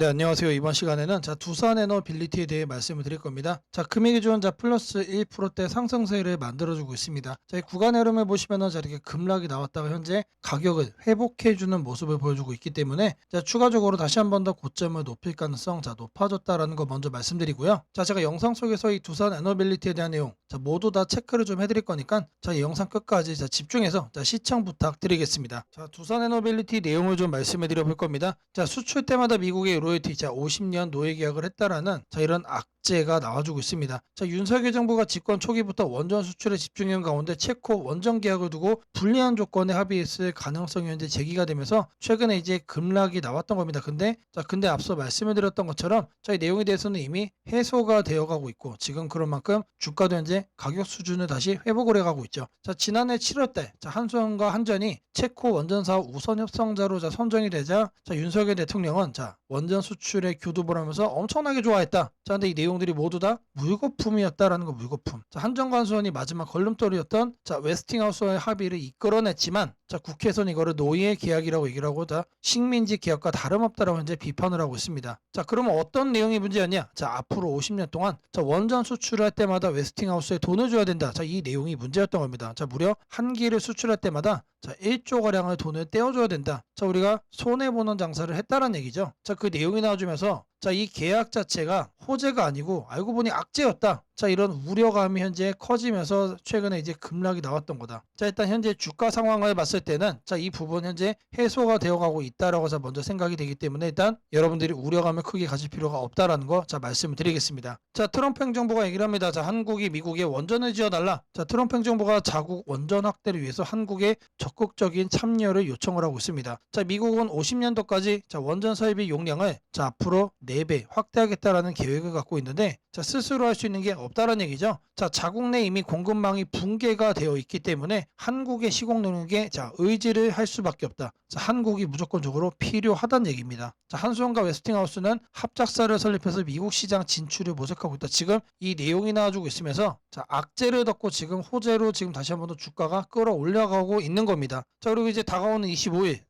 네, 안녕하세요. 이번 시간에는 두산에너빌리티에 대해 말씀을 드릴 겁니다. 금액이 좋은 플러스 1%대 상승세를 만들어주고 있습니다. 이 구간 흐름을 보시면은 이렇게 급락이 나왔다가 현재 가격을 회복해주는 모습을 보여주고 있기 때문에 추가적으로 다시 한 번 더 고점을 높일 가능성 높아졌다라는 거 먼저 말씀드리고요. 제가 영상 속에서 이 두산에너빌리티에 대한 내용 모두 다 체크를 좀 해드릴 거니까 이 영상 끝까지 집중해서 시청 부탁드리겠습니다. 두산에너빌리티 내용을 좀 말씀해 드려 볼 겁니다. 수출 때마다 미국의 로열티 50년 노예 계약을 했다라는 이런 악재가 나와주고 있습니다. 윤석열 정부가 집권 초기부터 원전 수출에 집중한 가운데 체코 원전 계약을 두고 불리한 조건에 합의했을 가능성이 현재 제기가 되면서 최근에 이제 급락이 나왔던 겁니다. 근데 앞서 말씀을 드렸던 것처럼 이 내용에 대해서는 이미 해소가 되어가고 있고 지금 그런 만큼 주가도 현재 가격 수준을 다시 회복을 해가고 있죠. 지난해 7월달 한수원과 한전이 체코 원전 사업 우선 협상자로 선정이 되자 윤석열 대통령은 원전 수출에 교두보를 하면서 엄청나게 좋아했다. 근데 이 내용들이 모두 다 물거품이었다라는 거. 물거품. 한전과 한수원이 마지막 걸림돌이었던 웨스팅하우스와의 합의를 이끌어냈지만 국회에서는 이거를 노예 계약이라고 얘기를 하고 식민지 계약과 다름없다라고 현재 비판을 하고 있습니다. 그러면 어떤 내용이 문제였냐? 앞으로 50년 동안 원전 수출할 때마다 웨스팅하우스에 돈을 줘야 된다. 이 내용이 문제였던 겁니다. 무려 한 기를 수출할 때마다 1조 가량의 돈을 떼어줘야 된다. 우리가 손해보는 장사를 했다는 얘기죠. 그 내용이 나와주면서 이 계약 자체가 호재가 아니고 알고 보니 악재였다. 이런 우려감이 현재 커지면서 최근에 이제 급락이 나왔던 거다. 일단 현재 주가 상황을 봤을 때는 이 부분 현재 해소가 되어가고 있다라고 먼저 생각이 되기 때문에 일단 여러분들이 우려감을 크게 가질 필요가 없다라는 거 말씀을 드리겠습니다. 트럼프 행정부가 얘기를 합니다. 한국이 미국에 원전을 지어달라. 트럼프 행정부가 자국 원전 확대를 위해서 한국에 적극적인 참여를 요청을 하고 있습니다. 미국은 50년도까지 원전 설비 용량을 앞으로 4배 확대하겠다라는 계획을 갖고 있는데 스스로 할 수 있는 게 없다는 얘기죠. 자국 내 이미 공급망이 붕괴가 되어 있기 때문에 한국의 시공 능력에 의지를 할 수밖에 없다. 한국이 무조건적으로 필요하다는 얘기입니다. 한수원과 웨스팅하우스는 합작사를 설립해서 미국 시장 진출을 모색하고 있다. 지금 이 내용이 나와주고 있으면서 악재를 덮고 지금 호재로 지금 다시 한 번 더 주가가 끌어올려가고 있는 겁니다. 그리고 이제 다가오는 25일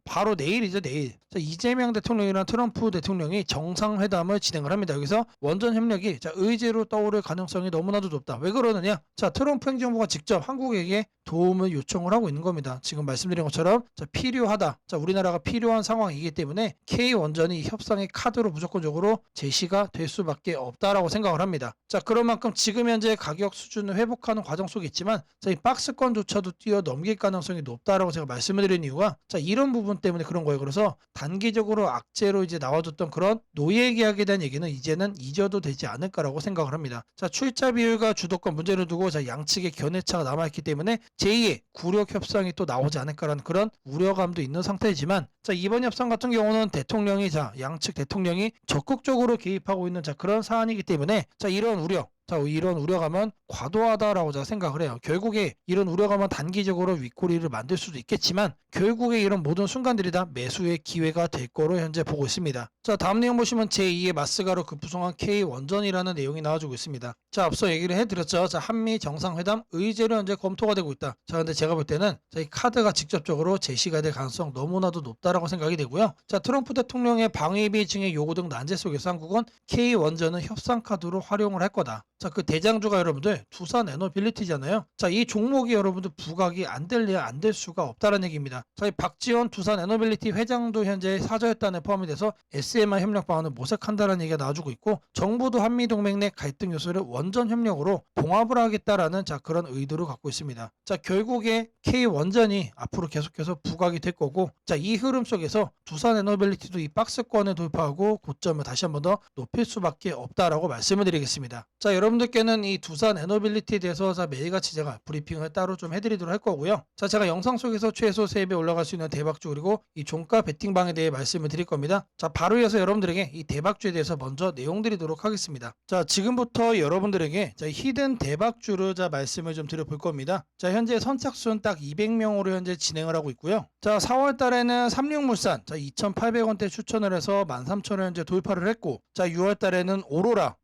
바로 내일이죠. 내일 이재명 대통령이랑 트럼프 대통령이 정상회담을 진행을 합니다. 여기서 원전 협력이 의제로 떠오를 가능성이 너무나도 높다. 왜 그러느냐? 트럼프 행정부가 직접 한국에게 도움을 요청을 하고 있는 겁니다. 지금 말씀드린 것처럼 필요하다. 우리나라가 필요한 상황이기 때문에 K원전이 협상의 카드로 무조건적으로 제시가 될 수밖에 없다라고 생각을 합니다. 그런 만큼 지금 현재 가격 수준을 회복하는 과정 속에 있지만 이 박스권조차도 뛰어넘길 가능성이 높다라고 제가 말씀을 드린 이유가 이런 부분 때문에 그런 거예요. 그래서 단기적으로 악재로 이제 나와줬던 그런 노예 계약에 대한 얘기는 이제는 잊어도 되지 않을까라고 생각을 합니다. 출자 비율과 주도권 문제를 두고 양측의 견해차가 남아있기 때문에 제2의 구력 협상이 또 나오지 않을까라는 그런 우려감도 있는 상태이지만 이번 협상 같은 경우는 대통령이 양측 대통령이 적극적으로 개입하고 있는 그런 사안이기 때문에 이런 우려감은 과도하다라고 제가 생각을 해요. 결국에 이런 우려감은 단기적으로 윗꼬리를 만들 수도 있겠지만 결국에 이런 모든 순간들이 다 매수의 기회가 될 거로 현재 보고 있습니다. 다음 내용 보시면 제2의 마스가로 급부상한 K원전이라는 내용이 나와주고 있습니다. 앞서 얘기를 해드렸죠. 한미 정상회담 의제로 현재 검토가 되고 있다. 근데 제가 볼 때는 이 카드가 직접적으로 제시가 될 가능성 너무나도 높다라고 생각이 되고요. 트럼프 대통령의 방위비 증액 요구 등 난제 속에서 한국은 K원전은 협상 카드로 활용을 할 거다. 그 대장주가 여러분들 두산에너빌리티잖아요. 이 종목이 여러분들 부각이 안 될래야 안 될 수가 없다는 얘기입니다. 이 박지원 두산에너빌리티 회장도 현재 사저협단에 포함이 돼서 SMR 협력 방안을 모색한다는 얘기가 나와주고 있고 정부도 한미동맹 내 갈등 요소를 원전 협력으로 봉합을 하겠다라는 그런 의도를 갖고 있습니다. 결국에 K원전이 앞으로 계속해서 부각이 될 거고 이 흐름 속에서 두산에너빌리티도 이 박스권을 돌파하고 고점을 다시 한 번 더 높일 수밖에 없다라고 말씀을 드리겠습니다. 여러분들께는 이 두산에너빌리티에 대해서 매일같이 제가 브리핑을 따로 좀 해드리도록 할 거고요. 제가 영상 속에서 최소 3배 올라갈 수 있는 대박주 그리고 이 종가 베팅방에 대해 말씀을 드릴 겁니다. 바로 이어서 여러분들에게 이 대박주에 대해서 먼저 내용 드리도록 하겠습니다. 지금부터 여러분들에게 히든 대박주를 말씀을 좀 드려볼 겁니다. 현재 선착순 딱 200명으로 현재 진행을 하고 있고요. 4월 달에는 삼육물산 2,800원대 추천을 해서 13,000원 현재 돌파를 했고 6월 달에는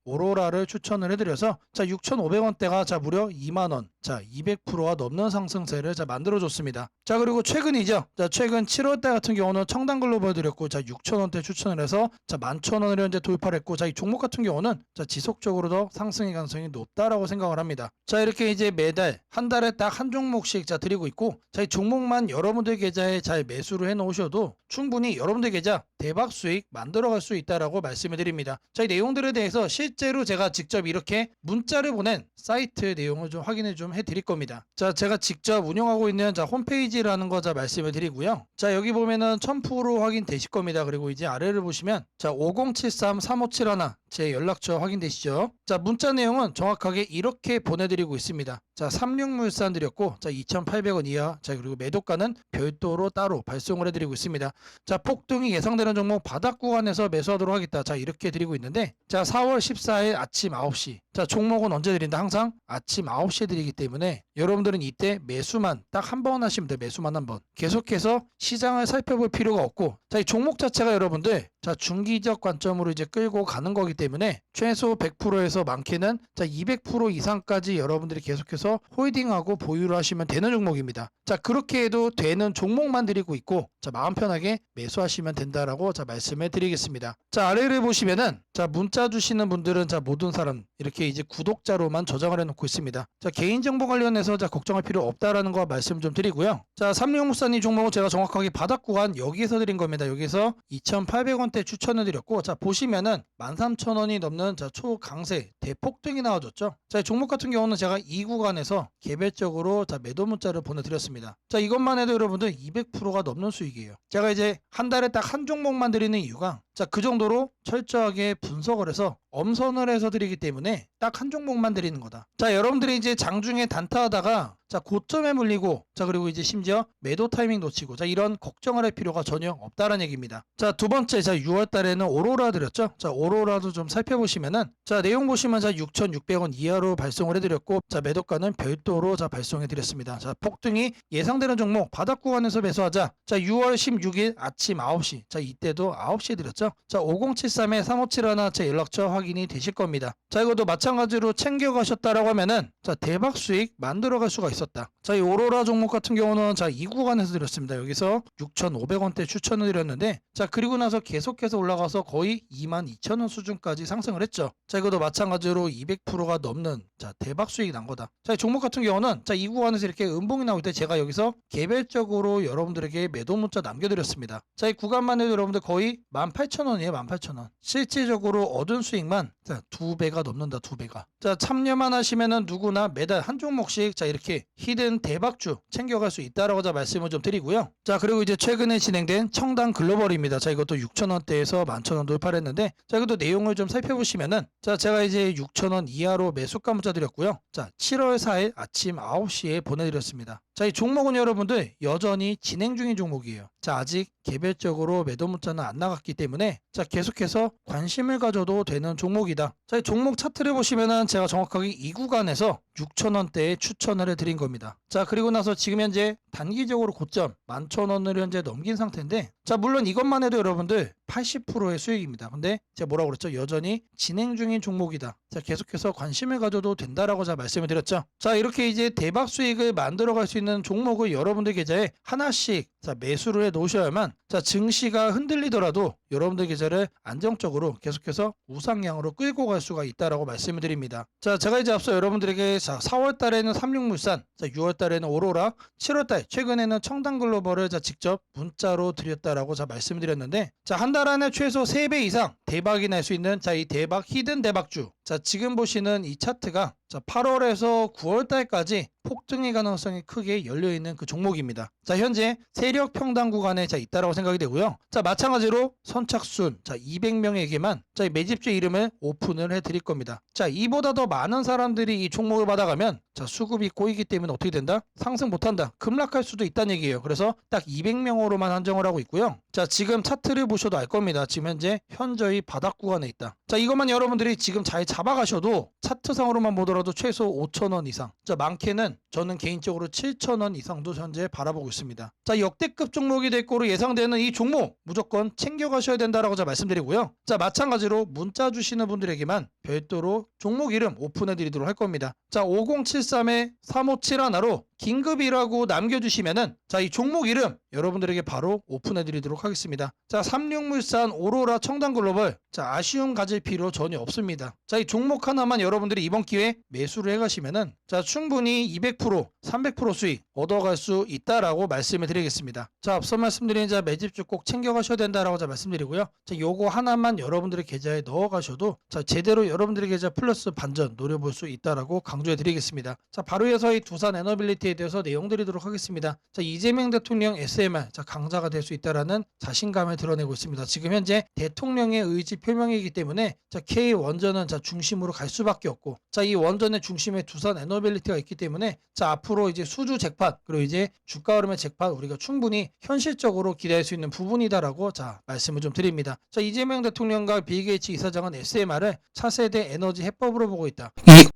오로라를 추천을 해드렸습니다. 상승하면서 자 6,500원대가 자 무려 2만 원, 자 200%가 넘는 상승세를 자 만들어줬습니다. 자 그리고 최근이죠. 자 최근 7월달 같은 경우는 청단 글로벌 드렸고 자 6,000원대 추천을 해서 자 11,000원을 현재 돌파를 했고 자 이 종목 같은 경우는 자 지속적으로 더 상승의 가능성이 높다라고 생각을 합니다. 자 이렇게 이제 매달 한 달에 딱 한 종목씩 자 드리고 있고 자 이 종목만 여러분들 계좌에 잘 매수를 해 놓으셔도 충분히 여러분들 계좌 대박 수익 만들어갈 수 있다라고 말씀을 드립니다. 자 이 내용들에 대해서 실제로 제가 직접 이렇게 문자를 보낸 사이트 내용을 좀 확인을 좀 해드릴 겁니다. 자 제가 직접 운영하고 있는 자 홈페이지라는 거 자 말씀을 드리고요. 자 여기 보면은 1000% 확인되실 겁니다. 그리고 이제 아래를 보시면 자 5073-3571 제 연락처 확인되시죠? 자 문자 내용은 정확하게 이렇게 보내드리고 있습니다. 자 36물산 드렸고 자 2,800원 이하 자 그리고 매도가는 별도로 따로 발송을 해드리고 있습니다. 자 폭등이 예상되는 종목 바닥 구간에서 매수하도록 하겠다. 자 이렇게 드리고 있는데 자 4월 14일 아침 9시 자 종목은 언제 드린다? 항상 아침 9시에 드리기 때문에 여러분들은 이때 매수만 딱 한 번 하시면 돼요. 매수만 한 번. 계속해서 시장을 살펴볼 필요가 없고 자 이 종목 자체가 여러분들 자 중기적 관점으로 이제 끌고 가는 거기 때문에 최소 100%에서 많게는 자 200% 이상까지 여러분들이 계속해서 홀딩하고 보유를 하시면 되는 종목입니다. 자 그렇게 해도 되는 종목만 드리고 있고 자 마음 편하게 매수하시면 된다라고 자 말씀을 드리겠습니다. 자 아래를 보시면은 자 문자 주시는 분들은 자 모든 사람 이렇게 이제 구독자로만 저장을 해놓고 있습니다. 자 개인정보 관련해서 자 걱정할 필요 없다라는 거 말씀 좀 드리고요. 자 삼룡무사님 종목은 제가 정확하게 바닥 구간 여기에서 드린 겁니다. 여기서 2,800원대 추천을 드렸고 자 보시면은 13,000원이 넘는 자 초강세 대폭등이 나와줬죠. 자 종목 같은 경우는 제가 이 구간에서 개별적으로 자 매도 문자를 보내드렸습니다. 자 이것만 해도 여러분들 200%가 넘는 수익이에요. 제가 이제 한 달에 딱 한 종목만 드리는 이유가 자 그 정도로 철저하게 분석을 해서 엄선을 해서 드리기 때문에 딱 한 종목만 드리는 거다. 자 여러분들이 이제 장중에 단타하다가 자 고점에 물리고 자 그리고 이제 심지어 매도 타이밍 놓치고 자 이런 걱정을 할 필요가 전혀 없다는 얘기입니다. 자 두 번째 자 6월 달에는 오로라 드렸죠. 자 오로라도 좀 살펴보시면은 자 내용 보시면 자 6,600원 이하로 발송을 해드렸고 자 매도가는 별도로 자 발송해 드렸습니다. 자 폭등이 예상되는 종목 바닥 구간에서 매수하자. 자 6월 16일 아침 9시 자 이때도 9시에 드렸죠. 자 5073-3571 제 연락처 확인이 되실 겁니다. 자 이것도 마찬가지로 챙겨가셨다라고 하면은 자 대박 수익 만들어갈 수가 있었다. 자 이 오로라 종목 같은 경우는 자 이 구간에서 드렸습니다. 여기서 6,500원대 추천을 드렸는데 자 그리고 나서 계속해서 올라가서 거의 22,000원 수준까지 상승을 했죠. 자 이것도 마찬가지로 200%가 넘는 자 대박 수익이 난 거다. 자 이 종목 같은 경우는 자 이 구간에서 이렇게 음봉이 나올 때 제가 여기서 개별적으로 여러분들에게 매도 문자 남겨드렸습니다. 자 이 구간만 해도 여러분들 거의 18,000원이에요. 18,000원. 실질적으로 얻은 수익만 자 2배가 넘는다. 2배가. 자 참여만 하시면은 누구나 매달 한 종목씩 자 이렇게 히든 대박주 챙겨갈 수 있다라고 자 말씀을 좀 드리고요. 자 그리고 이제 최근에 진행된 청단 글로벌입니다. 자 이것도 6,000원대에서 11,000원 돌파를 했는데 자 이것도 내용을 좀 살펴보시면은 자 제가 이제 6,000원 이하로 매수가 문자 드렸고요. 자 7월 4일 아침 9시에 보내드렸습니다. 자 이 종목은 여러분들 여전히 진행 중인 종목이에요. 자 아직 개별적으로 매도 문자는 안 나갔기 때문에 자 계속해서 관심을 가져도 되는 종목이다. 자 이 종목 차트를 보시면은 제가 정확하게 이 구간에서 6,000원대에 추천을 해드린 겁니다. 자 그리고 나서 지금 현재 단기적으로 고점 11,000원을 현재 넘긴 상태인데 자 물론 이것만 해도 여러분들 80%의 수익입니다. 근데 제가 뭐라고 그랬죠? 여전히 진행 중인 종목이다. 자 계속해서 관심을 가져도 된다라고 자 말씀을 드렸죠. 자 이렇게 이제 대박 수익을 만들어갈 수 있는 종목을 여러분들 계좌에 하나씩 자 매수를 해 놓으셔야만 자 증시가 흔들리더라도 여러분들 계좌를 안정적으로 계속해서 우상향으로 끌고 갈 수가 있다라고 말씀을 드립니다. 자 제가 이제 앞서 여러분들에게 자 4월 달에는 삼육물산 자 6월 달에는 오로라 7월 달 최근에는 청단 글로벌을 자 직접 문자로 드렸다라고 자 말씀을 드렸는데 자 한 달 안에 최소 3배 이상 대박이 날 수 있는 자 이 대박 히든 대박주 자 지금 보시는 이 차트가 자 8월에서 9월 달까지 폭등의 가능성이 크게 열려있는 그 종목입니다. 자 현재 세력 평단 구간에 자 있다라고 생각이 되고요. 자 마찬가지로 선착순 자 200명에게만 자 매집주 이름을 오픈을 해드릴 겁니다. 자 이보다 더 많은 사람들이 이 종목을 받아가면 자 수급이 꼬이기 때문에 어떻게 된다? 상승 못한다. 급락할 수도 있다는 얘기예요. 그래서 딱 200명으로만 한정을 하고 있고요. 자 지금 차트를 보셔도 알 겁니다. 지금 현재 현저히 바닥 구간에 있다. 자, 이것만 여러분들이 지금 잘 잡아가셔도 차트상으로만 보더라도 최소 5,000원 이상, 자, 많게는 저는 개인적으로 7,000원 이상도 현재 바라보고 있습니다. 자, 역대급 종목이 될 거로 예상되는 이 종목 무조건 챙겨가셔야 된다라고 말씀드리고요. 자, 마찬가지로 문자 주시는 분들에게만 별도로 종목 이름 오픈해 드리도록 할 겁니다. 자, 5073-3571로 긴급이라고 남겨주시면은 자, 이 종목 이름 여러분들에게 바로 오픈해 드리도록 하겠습니다. 자, 삼육물산, 오로라, 청담글로벌, 자, 아쉬움 가질 필요 전혀 없습니다. 자, 이 종목 하나만 여러분들이 이번 기회에 매수를 해가시면은 자, 충분히 200%, 300% 수익 얻어갈 수 있다라고 말씀을 드리겠습니다. 자, 앞서 말씀드린 자, 매집주 꼭 챙겨가셔야 된다라고 말씀드리고요. 자, 요거 하나만 여러분들의 계좌에 넣어가셔도 자, 제대로 여러분들의 계좌 플러스 반전 노려볼 수 있다라고 강조해 드리겠습니다. 자, 바로 이어서 이 두산 에너빌리티에 대해서 내용 드리도록 하겠습니다. 자, 이재명 대통령 SMR 자, 강자가 될 수 있다라는 자신감을 드러내고 있습니다. 지금 현재 대통령의 의지 표명이기 때문에 자, K 원전은 자, 중심으로 갈 수밖에 없고 자, 이 원전의 중심에 두산 에너빌리티가 있기 때문에 자, 앞으로 이제 수주 잭팟 그리고 이제 주가 흐름의 잭팟 우리가 충분히 현실적으로 기대할 수 있는 부분이다라고 자, 말씀을 좀 드립니다. 자, 이재명 대통령과 빌 게이츠 이사장은 SMR을 차세대 에너지 해법으로 보고 있다.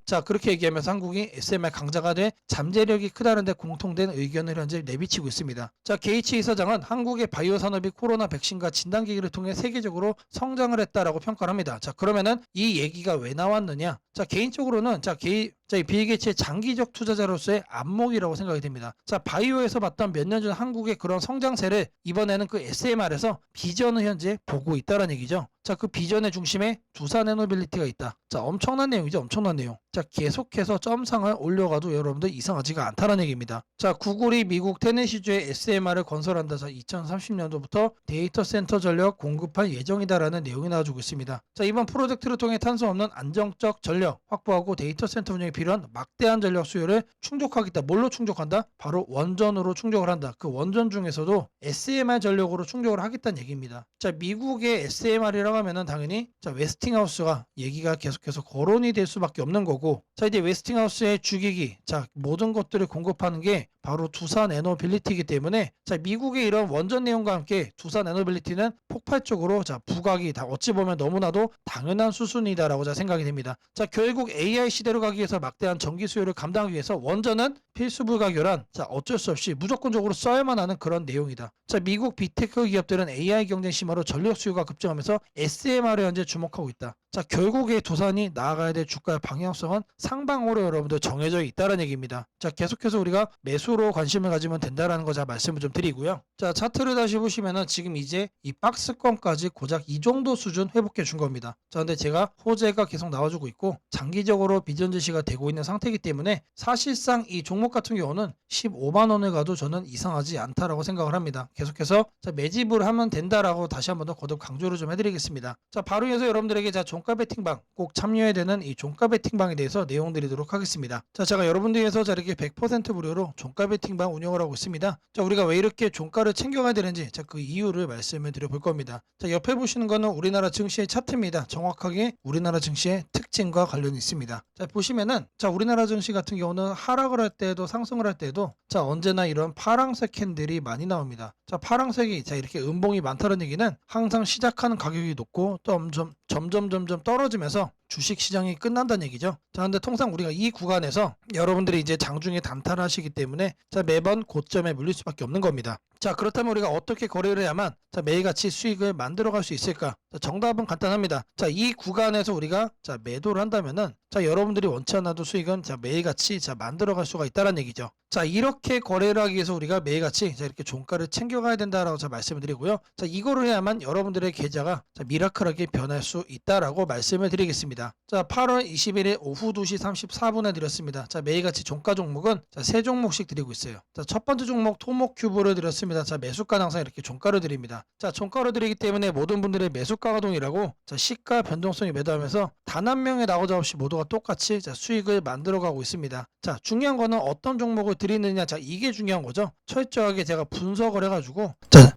자, 그렇게 얘기하면서 한국이 SMR 강자가 돼 잠재력이 크다는 데 공통된 의견을 현재 내비치고 있습니다. 자, 게이츠 이사장은 한국의 바이오 산업이 코로나 백신과 진단기기를 통해 세계적으로 성장을 했다라고 평가를 합니다. 자, 그러면은 이 얘기가 왜 나왔느냐? 자, 개인적으로는 이 빌 게이츠의 장기적 투자자로서의 안목이라고 생각이 됩니다. 자, 바이오에서 봤던 몇 년 전 한국의 그런 성장세를 이번에는 그 SMR에서 비전을 현재 보고 있다는 얘기죠. 자, 그 비전의 중심에 두산 에너빌리티가 있다. 자, 엄청난 내용이죠. 엄청난 내용. 자, 계속해서 점상을 올려가도 여러분들 이상하지가 않다는 얘기입니다. 자, 구글이 미국 테네시주에 SMR을 건설한다. 자, 2030년도부터 데이터 센터 전력 공급할 예정이다라는 내용이 나와주고 있습니다. 자, 이번 프로젝트를 통해 탄소 없는 안정적 전력 확보하고 데이터 센터 운영에 필요한 막대한 전력 수요를 충족하겠다. 뭘로 충족한다? 바로 원전으로 충족을 한다. 그 원전 중에서도 SMR 전력으로 충족을 하겠다는 얘기입니다. 자, 미국의 SMR이라고 하면은 당연히 자, 웨스팅하우스가 얘기가 계속해서 거론이 될 수밖에 없는 거고 자, 이제 웨스팅하우스의 주기기 자, 모든 것들을 공급하는 게 바로 두산 에너빌리티이기 때문에 자, 미국의 이런 원전 내용과 함께 두산 에너빌리티는 폭발적으로 자, 부각이 다 어찌 보면 너무나도 당연한 수순이다라고 자, 생각이 됩니다. 자, 결국 AI 시대로 가기 위해서 막대한 전기 수요를 감당하기 위해서 원전은 필수 불가결한 자, 어쩔 수 없이 무조건적으로 써야만 하는 그런 내용이다. 자, 미국 빅테크 기업들은 AI 경쟁 심화로 전력 수요가 급증하면서 SMR에 현재 주목하고 있다. 자, 결국에 두산이 나아가야 될 주가의 방향성은 상방으로 여러분들 정해져 있다는 얘기입니다. 자, 계속해서 우리가 매수로 관심을 가지면 된다라는 거 자, 말씀을 좀 드리고요. 자, 차트를 다시 보시면은 지금 이제 이 박스권까지 고작 이 정도 수준 회복해 준 겁니다. 자, 근데 제가 호재가 계속 나와주고 있고 장기적으로 비전 제시가 되고 있는 상태이기 때문에 사실상 이 종목 같은 경우는 15만 원을 가도 저는 이상하지 않다라고 생각을 합니다. 계속해서 자, 매집을 하면 된다라고 다시 한번 더 거듭 강조를 좀 해드리겠습니다. 자, 바로 이어서 여러분들에게 자, 종가 베팅방 꼭 참여해야 되는 이 종가 베팅방에 대해서 내용 드리도록 하겠습니다. 자, 제가 여러분들 위해서 자, 이렇게 100% 무료로 종가 베팅방 운영을 하고 있습니다. 자, 우리가 왜 이렇게 종가를 챙겨가야 되는지 자, 그 이유를 말씀을 드려볼 겁니다. 자, 옆에 보시는 거는 우리나라 증시의 차트입니다. 정확하게 우리나라 증시의 특징과 관련이 있습니다. 자, 보시면은 자, 우리나라 증시 같은 경우는 하락을 할 때도 상승을 할 때도 자, 언제나 이런 파랑색 캔들이 많이 나옵니다. 자, 파랑색이 자, 이렇게 음봉이 많다는 얘기는 항상 시작하는 가격이 높고 또 점점 떨어지면서 주식 시장이 끝난다는 얘기죠. 자, 근데 통상 우리가 이 구간에서 여러분들이 이제 장중에 단타하시기 때문에 자, 매번 고점에 물릴 수밖에 없는 겁니다. 자, 그렇다면 우리가 어떻게 거래를 해야만 자, 매일같이 수익을 만들어갈 수 있을까? 자, 정답은 간단합니다. 자, 이 구간에서 우리가 자, 매도를 한다면은 자, 여러분들이 원치 않아도 수익은 자, 매일같이 자, 만들어갈 수가 있다는 얘기죠. 자, 이렇게 거래를 하기 위해서 우리가 매일같이 자, 이렇게 종가를 챙겨가야 된다라고 자, 말씀을 드리고요. 자, 이거를 해야만 여러분들의 계좌가 자, 미라클하게 변할 수 있다라고 말씀을 드리겠습니다. 자, 8월 21일 오후 2시 34분에 드렸습니다. 자, 매일같이 종가 종목은 자, 3종목씩 드리고 있어요. 자, 첫 번째 종목 토목큐브를 드렸습니다. 자, 매수가는 항상 이렇게 종가를 드립니다. 자, 종가를 드리기 때문에 모든 분들의 매수가가 동일하고 자, 시가 변동성이 매도하면서 단 한 명의 나오자 없이 모두가 똑같이 자, 수익을 만들어가고 있습니다. 자, 중요한 거는 어떤 종목을 드리느냐. 자, 이게 중요한 거죠. 철저하게 제가 분석을 해가지고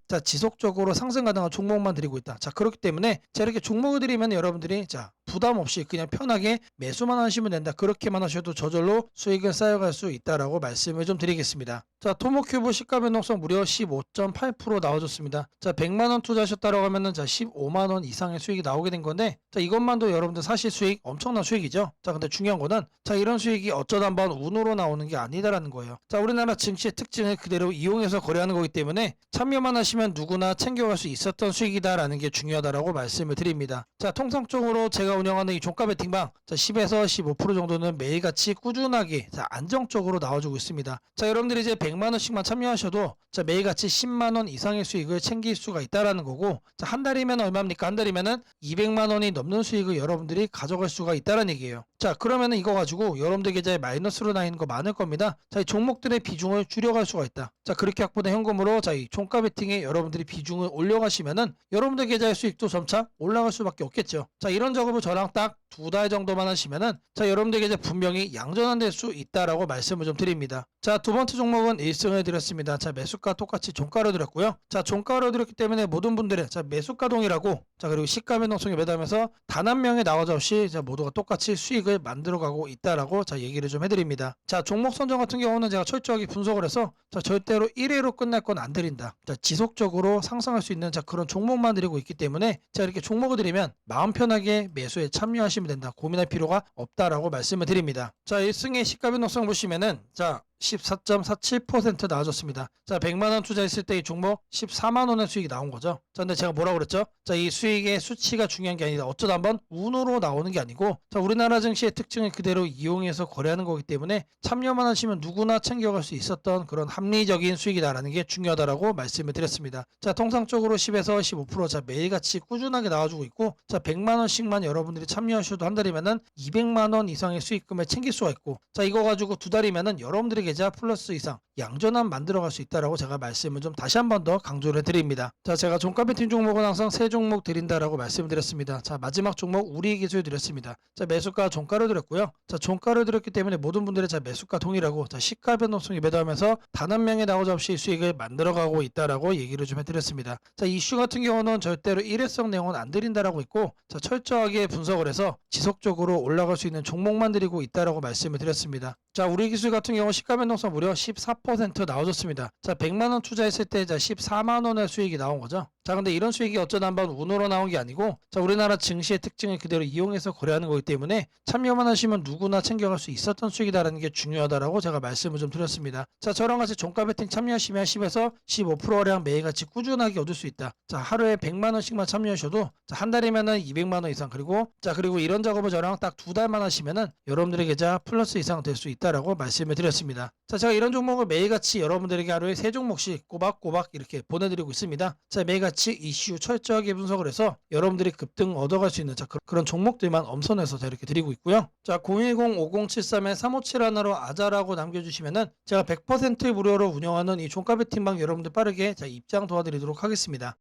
자, 지속적으로 상승 가능한 종목만 드리고 있다. 자, 그렇기 때문에 자, 이렇게 종목을 드리면 여러분들이 자, 부담 없이 그냥 편하게 매수만 하시면 된다. 그렇게만 하셔도 저절로 수익은 쌓여갈 수 있다라고 말씀을 좀 드리겠습니다. 자, 토모큐브 시가 변동성 무려 15.8% 나와줬습니다. 자, 100만원 투자하셨다라고 하면은 자, 15만원 이상의 수익이 나오게 된 건데, 자, 이것만도 여러분들 사실 수익 엄청난 수익이죠. 자, 근데 중요한 거는 자, 이런 수익이 어쩌다 한번 운으로 나오는 게 아니다라는 거예요. 자, 우리나라 증시의 특징을 그대로 이용해서 거래하는 거기 때문에 참여만 하시면 누구나 챙겨갈 수 있었던 수익이다라는 게 중요하다라고 말씀을 드립니다. 자, 통상적으로 제가 운영하는 이 종가 베팅방, 자, 10에서 15% 정도는 매일같이 꾸준하게 자, 안정적으로 나와주고 있습니다. 자, 여러분들이 이제 100만원씩만 참여하셔도 자, 매일같이 10만원 이상의 수익을 챙길 수가 있다라는 거고, 자, 한 달이면 얼마입니까? 한 달이면은 200만원이 넘는 수익을 여러분들이 가져갈 수가 있다는 얘기예요. 자, 그러면은 이거 가지고 여러분들 계좌에 마이너스로 나 있는 거 많을 겁니다. 자, 이 종목들의 비중을 줄여갈 수가 있다. 자, 그렇게 확보된 현금으로 자, 이 종가 베팅에 여러분들이 비중을 올려가시면은 여러분들 계좌의 수익도 점차 올라갈 수밖에 없겠죠. 자, 이런 작업을 저랑 딱 2달 정도만 하시면은 자, 여러분들 계좌 분명히 양전환될 수 있다라고 말씀을 좀 드립니다. 자, 두 번째 종목은 1승을 드렸습니다. 자, 매수가 똑같이 종가로 드렸고요. 자, 종가로 드렸기 때문에 모든 분들은 자, 매수가동이라고 자, 그리고 시가 변동성에 매달면서 단 한 명의 나오자 없이 자, 모두가 똑같이 수익을 만들어가고 있다라고 자, 얘기를 좀 해드립니다. 자, 종목 선정 같은 경우는 제가 철저하게 분석을 해서 자, 절대로 1회로 끝날 건 안 드린다. 자, 지속적으로 상승할 수 있는 자, 그런 종목만 드리고 있기 때문에 자, 이렇게 종목을 드리면 마음 편하게 매수에 참여하시면 된다. 고민할 필요가 없다라고 말씀을 드립니다. 자, 1승의 시가 변동성 보시면은 자, 14.47% 나와줬습니다. 자, 100만원 투자했을 때 이 종목 14만원의 수익이 나온 거죠. 자, 근데 제가 뭐라고 그랬죠? 자, 이 수익의 수치가 중요한 게 아니다. 어쩌다 한번 운으로 나오는 게 아니고 자, 우리나라 증시의 특징을 그대로 이용해서 거래하는 거기 때문에 참여만 하시면 누구나 챙겨갈 수 있었던 그런 합리적인 수익이다라는 게 중요하다라고 말씀을 드렸습니다. 자, 통상적으로 10에서 15% 자, 매일같이 꾸준하게 나와주고 있고 자, 100만원씩만 여러분들이 참여하셔도 한 달이면은 200만원 이상의 수익금을 챙길 수가 있고 자, 이거 가지고 두 달이면은 여러분들의 계좌 플러스 이상 양전환 만들어갈 수 있다라고 제가 말씀을 좀 다시 한 번 더 강조를 해드립니다. 자, 제가 종가 베팅 종목은 항상 세 종목 드린다라고 말씀드렸습니다. 자, 마지막 종목 우리 기술 드렸습니다. 자, 매수가 종가를 드렸고요. 자, 종가를 드렸기 때문에 모든 분들의 자, 매수가 동일하고 자, 시가 변동성이 매도하면서 단 한 명의 나오자 없이 수익을 만들어가고 있다라고 얘기를 좀 해드렸습니다. 자, 이슈 같은 경우는 절대로 일회성 내용은 안 드린다라고 있고 자, 철저하게 분석을 해서 지속적으로 올라갈 수 있는 종목만 드리고 있다라고 말씀을 드렸습니다. 자, 우리 기술 같은 경우 시가 변동성 무려 14% 나와줬습니다. 자, 100만원 투자했을 때 자, 14만원의 수익이 나온 거죠. 자, 근데 이런 수익이 어쩌다 한번 운으로 나온 게 아니고 자, 우리나라 증시의 특징을 그대로 이용해서 거래하는 거기 때문에 참여만 하시면 누구나 챙겨갈 수 있었던 수익이다라는 게 중요하다라고 제가 말씀을 좀 드렸습니다. 자, 저랑 같이 종가 베팅 참여하시면 10에서 15%량 매일같이 꾸준하게 얻을 수 있다. 자, 하루에 100만원씩만 참여하셔도 자, 한 달이면은 200만원 이상 그리고 이런 작업을 저랑 딱 2달만 하시면은 여러분들의 계좌 플러스 이상 될 수 있다라고 말씀을 드렸습니다. 자, 제가 이런 종목을 매일같이 여러분들에게 하루에 3종목씩 꼬박꼬박 이렇게 보내드리고 있습니다. 자, 매일같이 이슈 철저하게 분석을 해서 여러분들이 급등 얻어갈 수 있는 자, 그런 종목들만 엄선해서 제가 이렇게 드리고 있고요. 자, 010-5073-3571로 아자라고 남겨주시면은 제가 100% 무료로 운영하는 이 종가 베팅방 여러분들 빠르게 자, 입장 도와드리도록 하겠습니다.